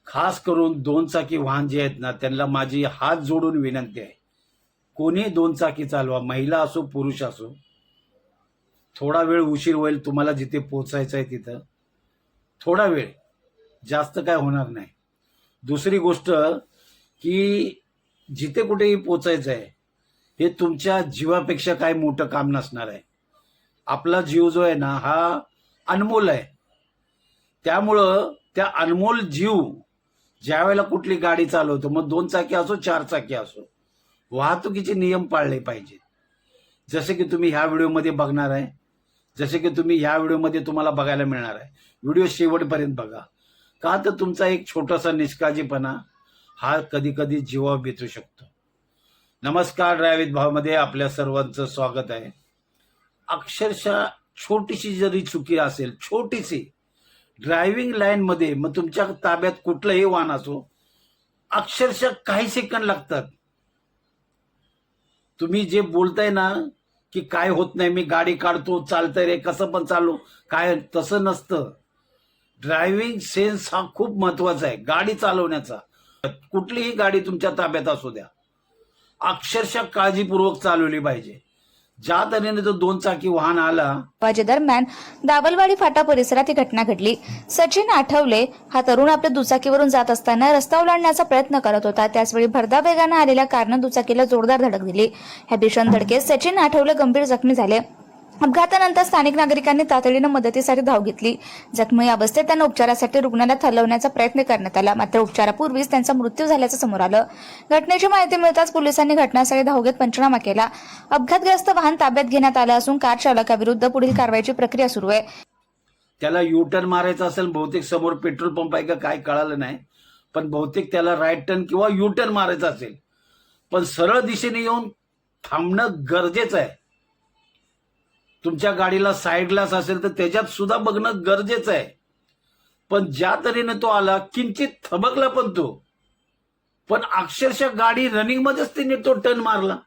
खास करून दोन चाकी वाहन जे आहेत ना, त्यांना माझी हात जोडून विनंती आहे, कोणी दोन चाकी चालवा, महिला असो पुरुष असो. थोडा वेळ उशीर होईल, तुम्हाला जिथे पोचायचं आहे तिथं थोडा वेळ, जास्त काय होणार नाही. दुसरी गोष्ट की जिथे कुठेही पोचायचं आहे हे तुमच्या जीवापेक्षा काय मोठं काम नसणार आहे. आपला जीव जो आहे ना हा अनमोल आहे. त्यामुळं त्या अनमोल जीव ज्या वेळेला कुठली गाडी चालवतो, मग दोन चाकी असो चार चाकी असो, वाहतुकीचे नियम पाळले पाहिजेत. जसे की तुम्ही ह्या व्हिडिओमध्ये बघणार आहे, जसे की तुम्ही ह्या व्हिडिओमध्ये तुम्हाला बघायला मिळणार आहे. व्हिडिओ शेवटपर्यंत बघा, का तर तुमचा एक छोटासा निष्काळजीपणा हा कधी कधी जीवावर बेतू शकतो. नमस्कार, ड्रायव्हिंग भावमध्ये आपल्या सर्वांचं स्वागत आहे. अक्षरशः छोटीशी जरी चुकी असेल, छोटीशी ड्रायव्हिंग लाईन मध्ये, मग तुमच्या ताब्यात कुठलंही वाहन असो, अक्षरशः काही सेकंद लागतात. तुम्ही जे बोलताय ना की काय होत नाही, मी गाडी काढतो, चालतंय रे, कसं पण चालू, काय, तसं नसतं. ड्रायव्हिंग सेन्स हा खूप महत्वाचा आहे गाडी चालवण्याचा. कुठलीही गाडी तुमच्या ताब्यात असू द्या, अक्षरशः काळजीपूर्वक चालवली पाहिजे. ज्या तऱ्हेने तो दोन चाकी वाहन आला, दरम्यान दाबलवाडी फाटा परिसरात ही घटना घडली. सचिन आठवले हा तरुण आपल्या दुचाकीवरून जात असताना रस्ता ओलांडण्याचा प्रयत्न करत होता. त्याचवेळी भरधाव वेगाने आलेल्या कारने दुचाकीला जोरदार धडक दिली. ह्या भीषण धडकेत सचिन आठवले गंभीर जखमी झाले. अपघातानंतर स्थानिक नागरिकांनी तातडीने मदतीसाठी धाव घेतली. जखमी अवस्थेत त्यांना उपचारासाठी रुग्णालयात हलवण्याचा प्रयत्न करण्यात आला, मात्र उपचारापूर्वीच त्यांचा मृत्यू झाल्याचं समोर आलं. घटनेची माहिती मिळताच पोलिसांनी घटनास्थळी धाव घेत पंचनामा केला. अपघातग्रस्त वाहन ताब्यात घेण्यात आलं असून कार चालकाविरुद्ध पुढील कारवाईची प्रक्रिया सुरू आहे. त्याला युटर्न मारायचा असेल, बहुतेक समोर पेट्रोल पंप आहे का काय कळालं नाही, पण बहुतेक त्याला राईट टर्न किंवा युटर्न मारायचा असेल, पण सरळ दिशेने येऊन थांबणं गरजेचं आहे. तुमच्या गाडीला साईड ग्लास असेल तर त्याच्यात सुद्धा बघणं गरजेचं आहे. पण ज्या तऱ्हेने तो आला, किंचित थबकला पण तो, पण अक्षरशः गाडी रनिंग मध्येच तिने तो टर्न मारला.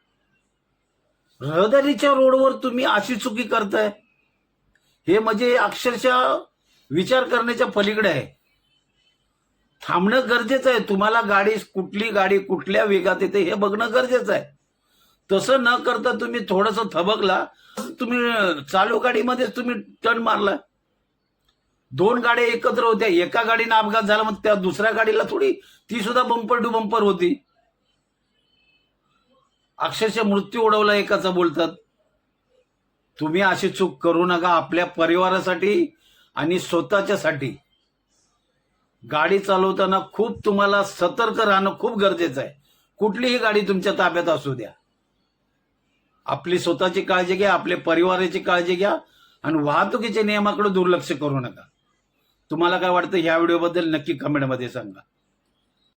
रहदारीच्या रोडवर तुम्ही अशी चुकी करताय, हे म्हणजे अक्षरशः विचार करण्याच्या पलीकडे आहे. थांबणं गरजेचं आहे. तुम्हाला कुठली गाडी कुठल्या वेगात येते हे बघणं गरजेचं आहे. तसं न करता तुम्ही थोडंसं थबकला, तुम्ही चालू गाडीमध्येच तुम्ही टर्न मारला. दोन गाड्या एकत्र होत्या, एका गाडीने अपघात झाला, मग त्या दुसऱ्या गाडीला थोडी, ती सुद्धा बंपर टू बंपर होती. अक्षरशः मृत्यू ओढवला एकाचा बोलतात. तुम्ही अशी चूक करू नका. आपल्या परिवारासाठी आणि स्वतःच्यासाठी गाडी चालवताना खूप तुम्हाला सतर्क राहणं खूप गरजेचं आहे. कुठलीही गाडी तुमच्या ताब्यात असू द्या, आपली स्वतःची काळजी घ्या, आपल्या परिवाराची काळजी घ्या आणि वाहतुकीच्या नियमाकडे दुर्लक्ष करू नका. तुम्हाला काय वाटतं ह्या व्हिडिओबद्दल नक्की कमेंटमध्ये सांगा.